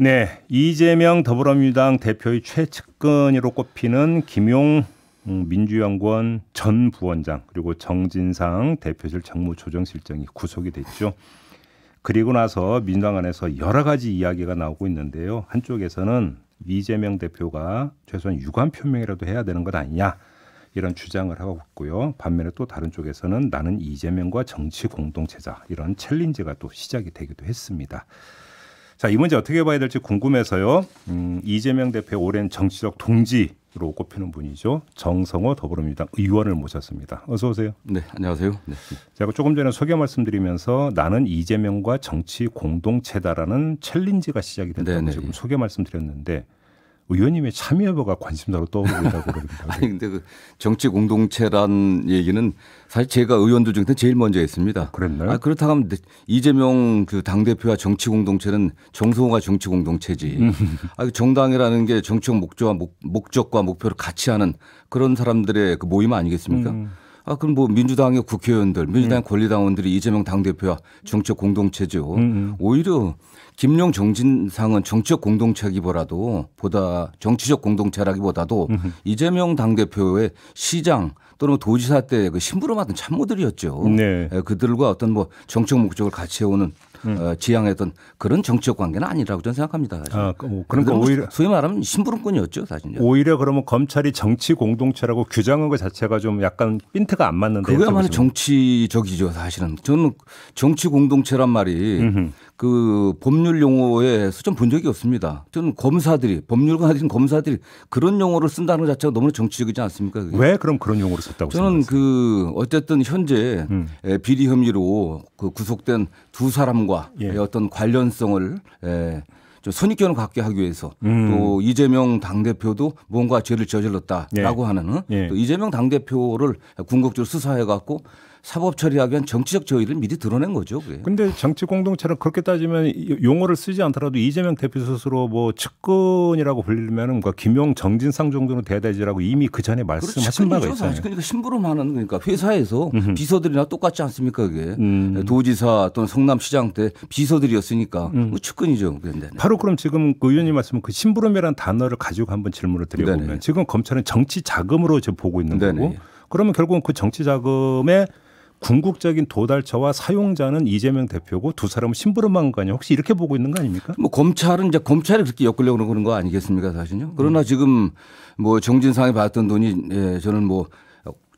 네, 이재명 더불어민주당 대표의 최측근으로 꼽히는 김용 민주연구원 전 부원장 그리고 정진상 대표실 정무조정실장이 구속이 됐죠. 그리고 나서 민주당 안에서 여러 가지 이야기가 나오고 있는데요. 한쪽에서는 이재명 대표가 최소한 유감 표명이라도 해야 되는 것 아니냐 이런 주장을 하고 있고요. 반면에 또 다른 쪽에서는 나는 이재명과 정치 공동체자 이런 챌린지가 또 시작이 되기도 했습니다. 자, 이 문제 어떻게 봐야 될지 궁금해서요. 이재명 대표의 오랜 정치적 동지로 꼽히는 분이죠. 정성호 더불어민주당 의원을 모셨습니다. 어서 오세요. 네, 안녕하세요. 네. 제가 조금 전에 소개 말씀드리면서 나는 이재명과 정치 공동체다라는 챌린지가 시작이 됐다고 지금 소개 말씀드렸는데 의원님의 참여 여부가 관심사로 떠오르고 있다고 그러는데. 아니 근데 그 정치 공동체란 얘기는 사실 제가 의원들 중에서 제일 먼저 했습니다. 그랬나요? 그렇다고 하면 이재명 그 당대표와 정치 공동체는 정성호가 정치 공동체지. 정당이라는 게 정치적 목적과 목표를 같이 하는 그런 사람들의 그 모임 아니겠습니까? 그럼 뭐 민주당의 국회의원들, 민주당 권리당원들이 이재명 당대표와 정치적 공동체죠. 오히려 김용 정진상은 정치적 공동체라기보다도 정치적 공동체라기보다도 이재명 당대표의 시장 또는 도지사 때 그 심부름 하던 참모들이었죠. 네. 그들과 어떤 뭐 정치적 목적을 같이 해오는 지향했던 그런 정치적 관계는 아니라고 저는 생각합니다. 그러니까 오히려 소위 말하면 심부름꾼이었죠, 사실. 오히려 그러면 검찰이 정치 공동체라고 규정한 것 자체가 좀 약간 핀트가 안 맞는데. 그거야말로 정치적이죠, 사실은. 저는 정치 공동체란 말이 그 법률 용어에서 좀 본 적이 없습니다. 저는 법률가들인 검사들이 그런 용어를 쓴다는 것 자체가 너무 정치적이지 않습니까? 그게? 왜 그럼 그런 용어를 썼다고 저는 생각하세요? 어쨌든 현재 비리 혐의로 그 구속된 두 사람과 어떤 관련성을 좀 선입견을 갖게 하기 위해서 또 이재명 당대표도 뭔가 죄를 저질렀다라고 하는 또 이재명 당대표를 궁극적으로 수사해 갖고 사법 처리하기 위한 정치적 저의를 미리 드러낸 거죠. 그런데 정치 공동체는 그렇게 따지면 용어를 쓰지 않더라도 이재명 대표 스스로 뭐 측근이라고 불리면 그러니까 김용 정진상 정도는 돼야 되지라고 이미 그 전에 말씀하신 바가 있어요. 그러니까 심부름하는 그러니까 회사에서 비서들이나 똑같지 않습니까? 그게 도지사 또는 성남시장 때 비서들이었으니까 측근이죠. 바로 그럼 지금 그 의원님 말씀은 그 심부름이라는 단어를 가지고 한번 질문을 드려보면 네네. 지금 검찰은 정치 자금으로 지금 보고 있는 네네. 거고 그러면 결국은 그 정치 자금의 궁극적인 도달처와 사용자는 이재명 대표고 두 사람은 심부름한 거 아니에요? 혹시 이렇게 보고 있는 거 아닙니까? 뭐 검찰이 그렇게 엮으려고 그런 거 아니겠습니까, 사실요? 그러나 지금 뭐 정진상이 받았던 돈이 저는 뭐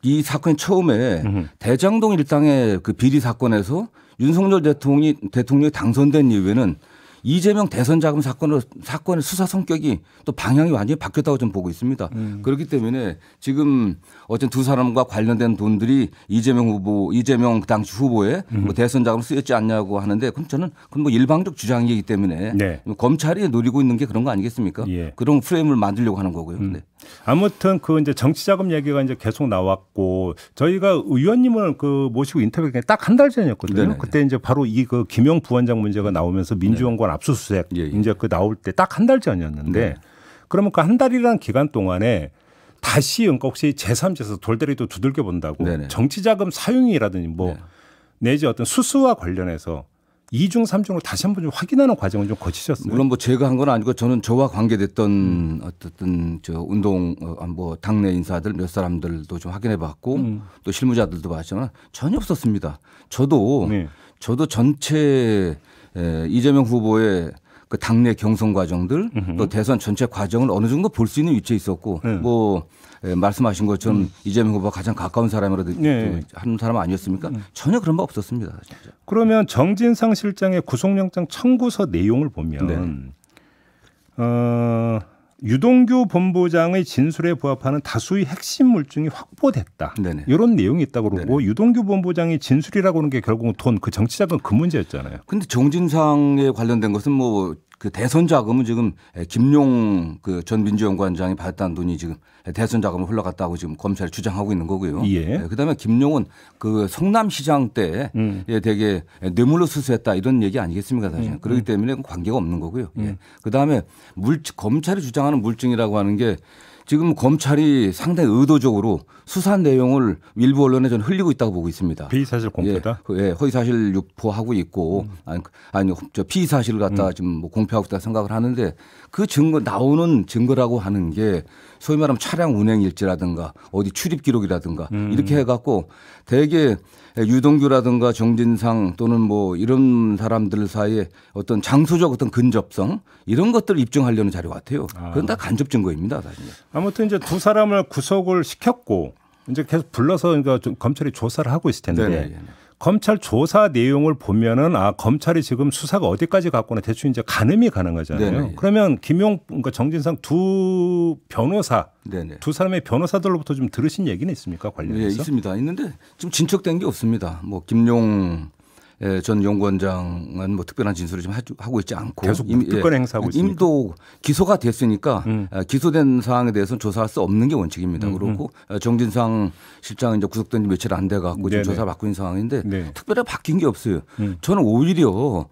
이 사건이 처음에 대장동 일당의 그 비리 사건에서 윤석열 대통령이 당선된 이후에는 이재명 대선 자금 사건의 수사 성격이 또 방향이 완전히 바뀌었다고 좀 보고 있습니다. 그렇기 때문에 지금 어쨌든 두 사람과 관련된 돈들이 이재명 당시 후보의 뭐 대선 자금을 쓰였지 않냐고 하는데 그건 뭐 일방적 주장이기 때문에 검찰이 노리고 있는 게 그런 거 아니겠습니까? 그런 프레임을 만들려고 하는 거고요. 아무튼 그 이제 정치 자금 얘기가 이제 계속 나왔고 저희가 의원님을 그 모시고 인터뷰가 딱 한 달 전이었거든요. 네네. 그때 이제 바로 이 그 김용 부원장 문제가 나오면서 민주연구원 압수수색 이제 그 나올 때 딱 한 달 전이었는데 그러면 그 한 달이라는 기간 동안에 다시 그러니까 혹시 제3지에서 돌다리도 두들겨 본다고 정치 자금 사용이라든지 뭐 내지 어떤 수수와 관련해서 2중 3중으로 다시 한번 좀 확인하는 과정을 좀 거치셨어요. 물론 뭐 제가 한 건 아니고 저는 저와 관계됐던 어떤 운동 뭐 당내 인사들 몇 사람들도 좀 확인해 봤고 또 실무자들도 봤지만 전혀 없었습니다. 저도 전체 이재명 후보의 그 당내 경선 과정들 또 대선 전체 과정을 어느 정도 볼 수 있는 위치에 있었고 뭐 말씀하신 것처럼 이재명 후보가 가장 가까운 사람이라도 하는 사람 아니었습니까? 전혀 그런 바 없었습니다. 진짜. 그러면 정진상 실장의 구속영장 청구서 내용을 보면 유동규 본부장의 진술에 부합하는 다수의 핵심 물증이 확보됐다. 이런 내용이 있다고 그러고 유동규 본부장의 진술이라고 하는 게 결국은 돈, 그 정치자금 그 문제였잖아요. 그런데 정진상에 관련된 것은 뭐 그 대선 자금은 지금 김용 그 전 민주연구원장이 받았다는 돈이 지금 대선 자금으로 흘러갔다고 지금 검찰이 주장하고 있는 거고요. 그다음에 김용은 그 성남시장 때 되게 뇌물로 수수했다 이런 얘기 아니겠습니까 사실. 그렇기 때문에 관계가 없는 거고요. 그다음에 검찰이 주장하는 물증이라고 하는 게 지금 검찰이 상당히 의도적으로 수사 내용을 일부 언론에 저는 흘리고 있다고 보고 있습니다. 피의사실 공표다. 예, 허위사실 유포하고 있고 아니 저 피의사실을 갖다가 지금 뭐 공표하고 있다 생각을 하는데 그 증거 나오는 증거라고 하는 게 소위 말하면 차량 운행 일지라든가 어디 출입 기록이라든가 이렇게 해갖고 대개 유동규라든가 정진상 또는 뭐 이런 사람들 사이에 어떤 장소적 어떤 근접성 이런 것들을 입증하려는 자료 같아요. 그건 다 간접 증거입니다, 사실. 아무튼 이제 두 사람을 구속을 시켰고 이제 계속 불러서 그러니까 좀 검찰이 조사를 하고 있을 텐데 네네. 검찰 조사 내용을 보면은 검찰이 지금 수사가 어디까지 갔거나 대충 이제 가늠이 가능하잖아요. 네네. 그러면 김용 그러니까 정진상 두 변호사 네네. 두 사람의 변호사들로부터 좀 들으신 얘기는 있습니까 관련해서? 예, 있습니다. 있는데 지금 진척된 게 없습니다. 뭐 김용 전 연구원장은 뭐 특별한 진술을 좀 하고 있지 않고 계속 특권 행사하고 있습니다. 이미 또 기소가 됐으니까 기소된 사항에 대해서는 조사할 수 없는 게 원칙입니다. 그렇고 정진상 실장은 이제 구속된 지 며칠 안 돼 갖고 지금 조사를 받고 있는 상황인데 특별히 바뀐 게 없어요. 저는 오히려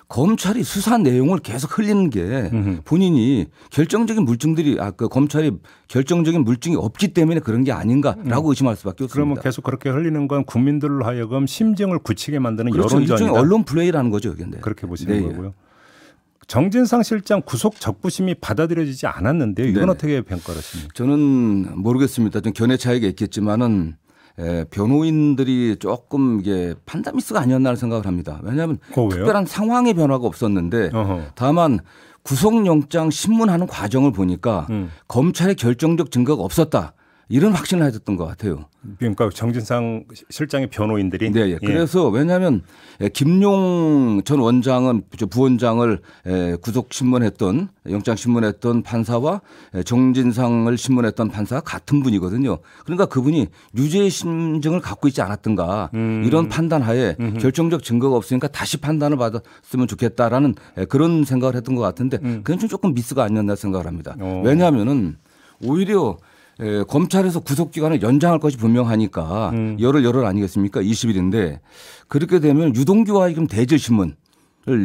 검찰이 수사 내용을 계속 흘리는 게 본인이 결정적인 물증들이 그 검찰이 결정적인 물증이 없기 때문에 그런 게 아닌가라고 의심할 수밖에 없습니다. 그러면 계속 그렇게 흘리는 건 국민들로 하여금 심증을 굳히게 만드는 그렇죠. 여론전이다. 일종의 언론 플레이라는 거죠. 여기는. 그렇게 보시는 거고요. 정진상 실장 구속 적부심이 받아들여지지 않았는데요. 이건 어떻게 평가를 하십니까? 저는 모르겠습니다. 좀 견해 차이가 있겠지만은 변호인들이 조금 이게 판단 미스가 아니었나 생각을 합니다. 왜냐하면 특별한 상황의 변화가 없었는데 다만 구속영장 신문하는 과정을 보니까 검찰의 결정적 증거가 없었다. 이런 확신을 해줬던 것 같아요. 그러니까 정진상 실장의 변호인들이. 네. 예. 그래서 왜냐하면 김용 전 원장은 부원장을 구속 신문했던 영장 신문했던 판사와 정진상을 신문했던 판사가 같은 분이거든요. 그러니까 그분이 유죄의 심증을 갖고 있지 않았던가 이런 판단하에 결정적 증거가 없으니까 다시 판단을 받았으면 좋겠다라는 그런 생각을 했던 것 같은데 그건 좀 조금 미스가 아니었나 생각을 합니다. 왜냐하면은 오히려 검찰에서 구속기간을 연장할 것이 분명하니까 열흘 아니겠습니까? 20일인데 그렇게 되면 유동규와 지금 대질신문을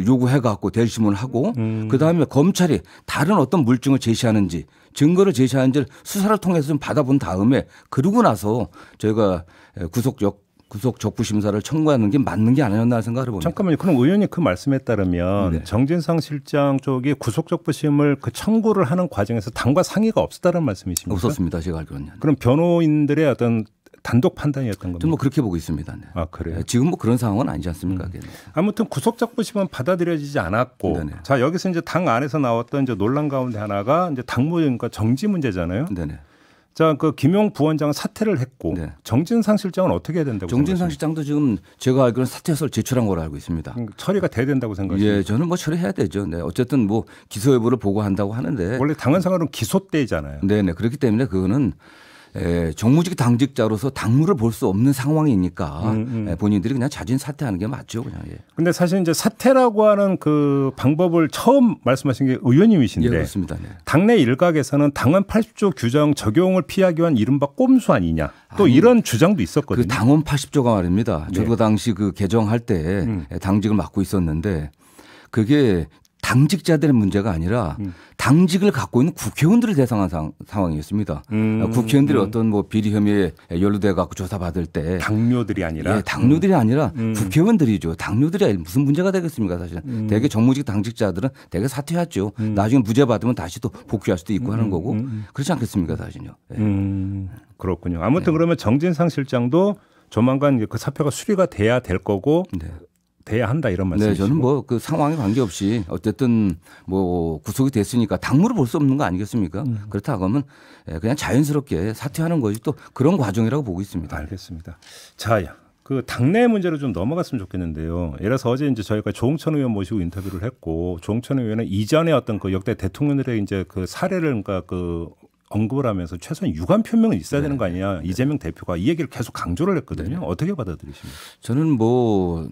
요구해 갖고 대질신문을 하고 그다음에 검찰이 다른 어떤 물증을 제시하는지 증거를 제시하는지를 수사를 통해서 좀 받아본 다음에 그러고 나서 저희가 구속 적부 심사를 청구하는 게 맞는 게 아니었나 생각을 해봅니다. 잠깐만요. 그럼 의원님 그 말씀에 따르면 정진상 실장 쪽이 구속 적부심을 그 청구를 하는 과정에서 당과 상의가 없었다는 말씀이십니까? 없었습니다. 제가 알기로는. 그럼 변호인들의 어떤 단독 판단이었던 겁니다. 저는 뭐 그렇게 보고 있습니다. 네. 그래요? 지금 뭐 그런 상황은 아니지 않습니까? 아무튼 구속 적부심은 받아들여지지 않았고, 자 여기서 이제 당 안에서 나왔던 이제 논란 가운데 하나가 이제 당무과 정지 문제잖아요. 네네. 자, 그 김용 부원장은 사퇴를 했고 정진상 실장은 어떻게 해야 된다고 정진상 생각하십니까? 실장도 지금 제가 알기로는 사퇴서를 제출한 걸로 알고 있습니다. 처리가 돼야 된다고 생각하십니까? 예, 저는 뭐 처리해야 되죠. 네, 어쨌든 뭐 기소 여부를 보고한다고 하는데 원래 당헌상으로는 기소 때잖아요. 네네. 그렇기 때문에 그거는 정무직 당직자로서 당무를 볼 수 없는 상황이니까 본인들이 그냥 자진 사퇴하는 게 맞죠, 그냥. 예. 근데 사실 이제 사퇴라고 하는 그 방법을 처음 말씀하신 게 의원님이신데, 예, 그렇습니다. 네. 당내 일각에서는 당헌 80조 규정 적용을 피하기 위한 이른바 꼼수 아니냐, 또 이런 주장도 있었거든요. 그 당헌 80조가 말입니다. 저도 당시 그 개정할 때 당직을 맡고 있었는데 그게 당직자들의 문제가 아니라 당직을 갖고 있는 국회의원들을 대상한 상황이었습니다. 국회의원들이 어떤 뭐 비리 혐의에 연루돼 갖고 조사받을 때 당뇨들이 아니라 당뇨들이 아니라 국회의원들이죠. 당뇨들이 무슨 문제가 되겠습니다. 사실 대개 정무직 당직자들은 대개 사퇴하죠. 나중에 무죄 받으면 다시 또 복귀할 수도 있고 하는 거고 그렇지 않겠습니까, 사실요. 그렇군요. 아무튼 그러면 정진상 실장도 조만간 그 사표가 수리가 돼야 될 거고. 돼야 한다 이런 말씀이시고. 네, 저는 뭐 그 상황에 관계없이 어쨌든 뭐 구속이 됐으니까 당무를 볼 수 없는 거 아니겠습니까? 그렇다고 하면 그냥 자연스럽게 사퇴하는 것이 또 그런 과정이라고 보고 있습니다. 알겠습니다. 자, 그 당내 문제로 좀 넘어갔으면 좋겠는데요. 예를 들어서 어제 이제 저희가 조홍천 의원 모시고 인터뷰를 했고 조홍천 의원은 이전에 어떤 그 역대 대통령들의 이제 그 사례를 그러니까 그 언급을 하면서 최소한 유감 표명은 있어야 되는 거 아니냐. 이재명 대표가 이 얘기를 계속 강조를 했거든요. 어떻게 받아들이십니까? 저는 뭐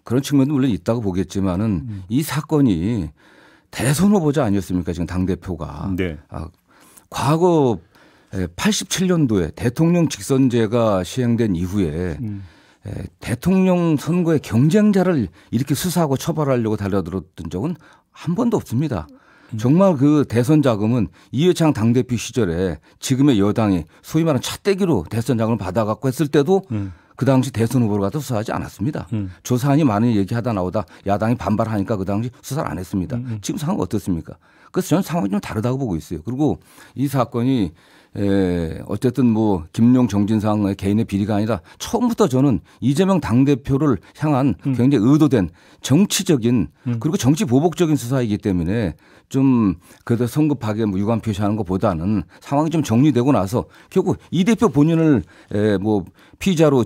그런 측면도 물론 있다고 보겠지만은 이 사건이 대선 후보자 아니었습니까? 지금 당대표가. 네. 과거 87년도에 대통령 직선제가 시행된 이후에 대통령 선거의 경쟁자를 이렇게 수사하고 처벌하려고 달려들었던 적은 한 번도 없습니다. 정말 그 대선 자금은 이해창 당대표 시절에 지금의 여당이 소위 말하는 차떼기로 대선 자금을 받아갖고 했을 때도 그 당시 대선 후보를 갖다 수사하지 않았습니다. 조사하니 많은 얘기하다 나오다 야당이 반발하니까 그 당시 수사를 안 했습니다. 지금 상황은 어떻습니까? 그래서 저는 상황이 좀 다르다고 보고 있어요. 그리고 이 사건이 어쨌든 뭐 김용 정진상의 개인의 비리가 아니라 처음부터 저는 이재명 당대표를 향한 굉장히 의도된 정치적인 그리고 정치 보복적인 수사이기 때문에 좀 그래도 성급하게 뭐 유감 표시하는 것보다는 상황이 좀 정리되고 나서 결국 이 대표 본인을 뭐 피의자로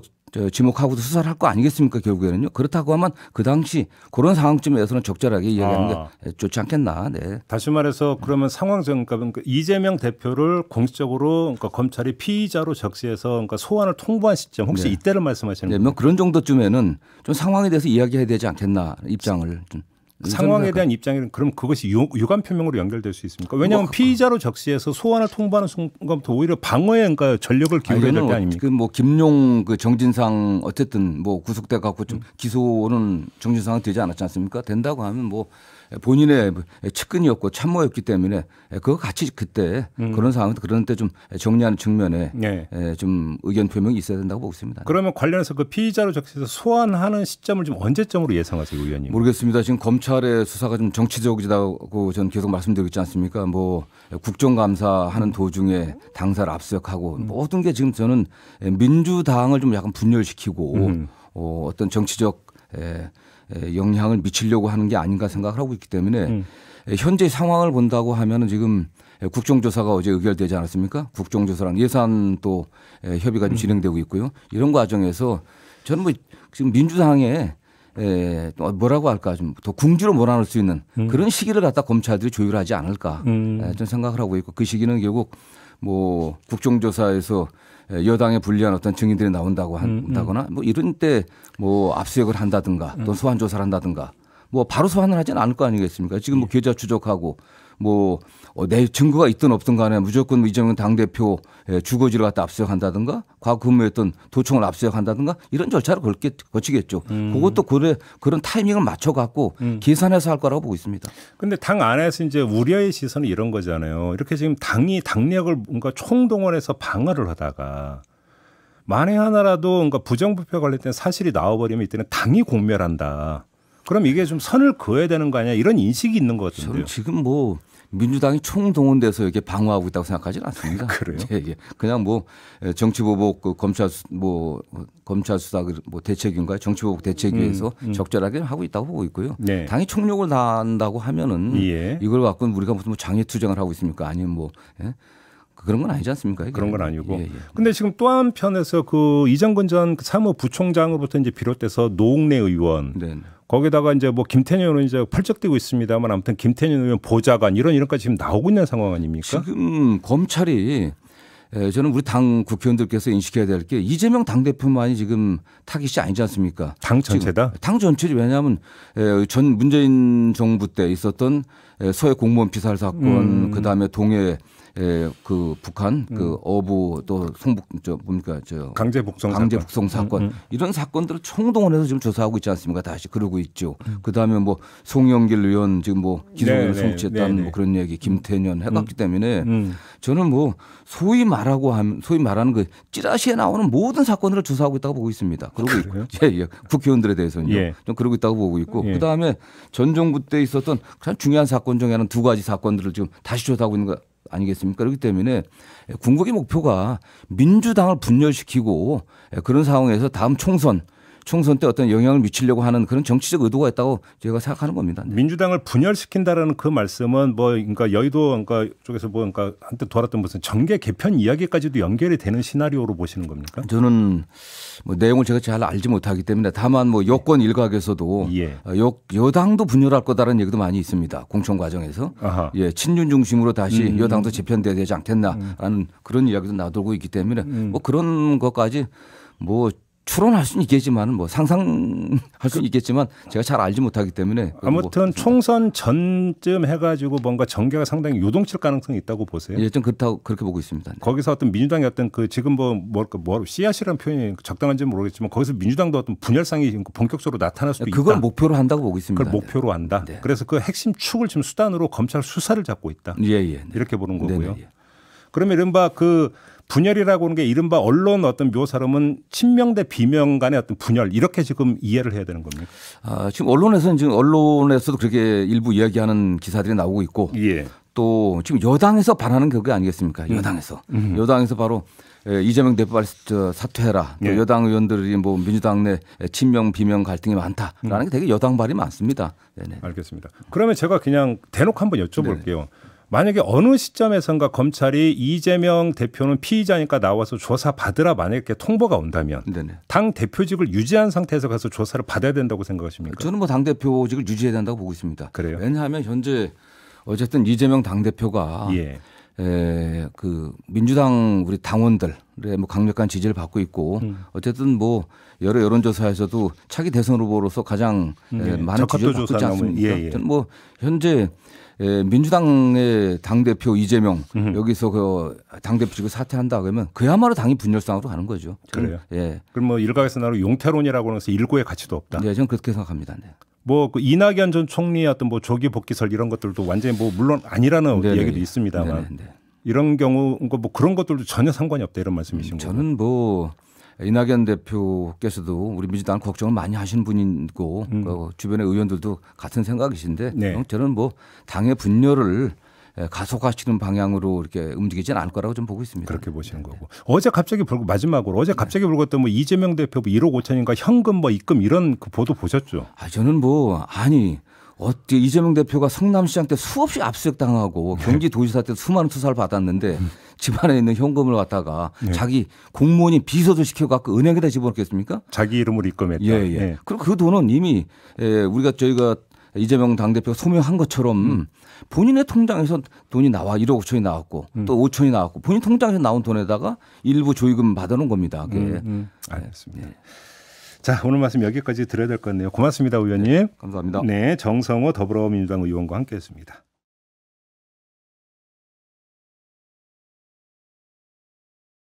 지목하고도 수사를 할 거 아니겠습니까 결국에는요. 그렇다고 하면 그 당시 그런 상황쯤에서는 적절하게 이야기하는 게 좋지 않겠나. 네. 다시 말해서 그러면 상황적 그러니까 이재명 대표를 공식적으로 그러니까 검찰이 피의자로 적시해서 그러니까 소환을 통보한 시점 혹시 네. 이때를 말씀하시는 네, 거예요? 뭐 그런 정도쯤에는 좀 상황에 대해서 이야기해야 되지 않겠나 입장을 좀. 상황에 대한 입장에는 그럼 그것이 유감 표명으로 연결될 수 있습니까? 왜냐하면 피의자로 적시해서 소환을 통보하는 순간부터 오히려 방어에 그러니까 전력을 기울여야 될 때 아닙니까? 그 뭐 김용 그 정진상 어쨌든 뭐 구속돼 갖고 좀 기소는 정진상은 되지 않았지 않습니까? 된다고 하면 뭐 본인의 측근이었고 참모였기 때문에 그거 같이 그때 그런 상황 그런 때 좀 정리하는 측면에 네. 좀 의견 표명이 있어야 된다고 보고 있습니다. 그러면 관련해서 그 피의자로 적시해서 소환하는 시점을 좀 언제쯤으로 예상하세요, 의원님? 모르겠습니다. 지금 검찰의 수사가 좀 정치적이다고 저는 계속 말씀드리고 있지 않습니까? 뭐 국정감사하는 도중에 당사를 압수하고 모든 게 지금 저는 민주당을 좀 약간 분열시키고 어떤 정치적 영향을 미치려고 하는 게 아닌가 생각을 하고 있기 때문에 현재 상황을 본다고 하면은 지금 국정조사가 어제 의결되지 않았습니까? 국정조사랑 예산도 협의가 좀 진행되고 있고요. 이런 과정에서 저는 뭐 지금 민주당에 뭐라고 할까 좀 더 궁지로 몰아넣을 수 있는 그런 시기를 갖다 검찰들이 조율하지 않을까 저는 생각을 하고 있고 그 시기는 결국 뭐 국정조사에서 여당에 불리한 어떤 증인들이 나온다고 한다거나 뭐 이런 때 뭐 압수수색을 한다든가 또 소환 조사를 한다든가 뭐 바로 소환을 하지는 않을 거 아니겠습니까? 지금 뭐 계좌 추적하고 뭐 내 증거가 있든 없든 간에 무조건 이재명 당대표 주거지를 갖다 압수수색한다든가 과거 근무했던 도청을 압수수색한다든가 이런 절차를 거치겠죠. 그것도 그런 타이밍을 맞춰 갖고 계산해서 할 거라고 보고 있습니다. 근데 당 안에서 이제 우려의 시선은 이런 거잖아요. 이렇게 지금 당력을 뭔가 총동원해서 방어를 하다가 만에 하나라도 그러니까 부정부패 관련된 사실이 나와버리면 이때는 당이 공멸한다. 그럼 이게 좀 선을 그어야 되는 거 아니야? 이런 인식이 있는 것 같은데요. 저는 지금 뭐 민주당이 총동원돼서 이렇게 방어하고 있다고 생각하지는 않습니다. 그래요? 예. 그냥 뭐 정치보복 그 검찰 수사 뭐 대책인가요? 정치보복 대책위에서 적절하게 하고 있다고 보고 있고요. 네. 당이 총력을 다한다고 하면은 이걸 갖고 우리가 무슨 뭐 장애 투쟁을 하고 있습니까? 아니면 뭐 그런 건 아니지 않습니까? 이게? 그런 건 아니고. 예. 근데 지금 또 한편에서 그 이정근 전 사무부총장으로부터 이제 비롯돼서 노웅래 의원 네. 거기다가 이제 뭐 김태년 의원 이제 펄쩍뛰고 있습니다만 아무튼 김태년 의원 보좌관 이런까지 지금 나오고 있는 상황 아닙니까? 지금 검찰이 저는 우리 당 국회의원들께서 인식해야 될 게 이재명 당대표만이 지금 타깃이 아니지 않습니까? 당 전체다? 당 전체지. 왜냐하면 전 문재인 정부 때 있었던 서해 공무원 피살 사건 그다음에 동해 그 북한 그 어부 또 송북 강제 북송 사건 이런 사건들을 총동원해서 지금 조사하고 있지 않습니까? 다시 그러고 있죠. 그다음에 뭐 송영길 의원 지금 뭐 기소를 송치했다는 뭐 그런 얘기 김태년 해갔기 때문에 저는 뭐 소위 말하는 그 찌라시에 나오는 모든 사건들을 조사하고 있다고 보고 있습니다. 그러고 있고요. 예. 국회의원들에 대해서는요. 좀 그러고 있다고 보고 있고 그다음에 전 정부 때 있었던 가장 중요한 사건 중에는 두 가지 사건들을 지금 다시 조사하고 있는 거 아니겠습니까? 그렇기 때문에 궁극의 목표가 민주당을 분열시키고 그런 상황에서 다음 총선 때 어떤 영향을 미치려고 하는 그런 정치적 의도가 있다고 제가 생각하는 겁니다. 네. 민주당을 분열시킨다라는 그 말씀은 뭐 그러니까 여의도 그러니까 쪽에서 뭐 그러니까 한때 돌았던 무슨 정계 개편 이야기까지도 연결이 되는 시나리오로 보시는 겁니까? 저는 뭐 내용을 제가 잘 알지 못하기 때문에 다만 뭐 여권 일각에서도 여당도 분열할 거다라는 얘기도 많이 있습니다. 공천 과정에서 친윤 중심으로 다시 여당도 재편돼야 되지 않겠나라는 그런 이야기도 나돌고 있기 때문에 뭐 그런 것까지 뭐 추론할 수는 있겠지만 뭐 상상할 수는 있겠지만 제가 잘 알지 못하기 때문에 아무튼 총선 전쯤 해가지고 뭔가 전개가 상당히 요동칠 가능성이 있다고 보세요. 예, 좀 그렇다고 그렇게 보고 있습니다. 네. 거기서 어떤 민주당의 어떤 그 지금 뭐 씨앗이라는 표현이 적당한지 모르겠지만 거기서 민주당도 어떤 분열상이 본격적으로 나타날 수도 있다. 그걸 목표로 한다고 보고 있습니다. 그걸 목표로 한다. 네. 그래서 그 핵심 축을 지금 수단으로 검찰 수사를 잡고 있다. 예, 예. 네. 이렇게 보는 거고요. 네, 네, 예. 그러면 이른바 그 분열이라고 하는 게 이른바 언론 어떤 묘사로는 친명 대 비명 간의 어떤 분열 이렇게 지금 이해를 해야 되는 겁니까? 지금 언론에서도 그렇게 일부 이야기하는 기사들이 나오고 있고 예. 또 지금 여당에서 바라는 그게 아니겠습니까? 여당에서 바로 이재명 대표 사퇴해라. 또 예. 여당 의원들이 뭐 민주당 내 친명 비명 갈등이 많다라는 게 되게 여당 발이 많습니다. 네네. 알겠습니다. 그러면 제가 그냥 대놓고 한번 여쭤볼게요. 만약에 어느 시점에선가 검찰이 이재명 대표는 피의자니까 나와서 조사 받으라 만약에 통보가 온다면 네네. 당 대표직을 유지한 상태에서 가서 조사를 받아야 된다고 생각하십니까? 저는 뭐 당 대표직을 유지해야 된다고 보고 있습니다. 그래요? 왜냐하면 현재 어쨌든 이재명 당 대표가 예. 그 민주당 우리 당원들의 뭐 강력한 지지를 받고 있고 어쨌든 뭐 여러 여론조사에서도 차기 대선 후보로서 가장 많은 지지를 받고 있지 않습니까? 예, 예. 저는 뭐 현재 민주당의 당 대표 이재명 여기서 그 당 대표직을 사퇴한다 그러면 그야말로 당이 분열상으로 가는 거죠. 그래요? 예. 그럼 뭐 일각에서 나로 용태론이라고 하면서 일고의 가치도 없다. 네, 저는 그렇게 생각합니다. 네. 뭐 그 이낙연 전 총리의 어떤 뭐 조기 복귀설 이런 것들도 완전히 뭐 물론 아니라는 네네. 얘기도 있습니다만 네네. 이런 경우 뭐 그런 것들도 전혀 상관이 없다 이런 말씀이신 거죠. 저는 뭐 이낙연 대표께서도 우리 민주당 걱정을 많이 하시는 분이고 주변의 의원들도 같은 생각이신데 네. 저는 뭐 당의 분열을 가속화시키는 방향으로 이렇게 움직이지는 않을 거라고 좀 보고 있습니다. 그렇게 보시는 거고. 어제 갑자기 불고 마지막으로 어제 갑자기 불었던 뭐 이재명 대표 뭐 1억 5천인가 현금 뭐 입금 이런 그 보도 보셨죠? 저는 뭐 어떻게 이재명 대표가 성남시장 때 수없이 압수수색 당하고 경기도지사 때 수많은 수사를 받았는데 집안에 있는 현금을 갖다가 자기 공무원이 비서도 시켜갖고 은행에다 집어넣겠습니까? 자기 이름으로 입금했다. 예. 그리고 그 돈은 이미 저희가 이재명 당대표가 소명한 것처럼 본인의 통장에서 돈이 나와 1억 5천이 나왔고 또 5천이 나왔고 본인 통장에서 나온 돈에다가 일부 조의금 받아놓은 겁니다. 알겠습니다. 자, 오늘 말씀 여기까지 드려야 될 것 같네요. 고맙습니다, 의원님. 네, 감사합니다. 네, 정성호 더불어민주당 의원과 함께했습니다.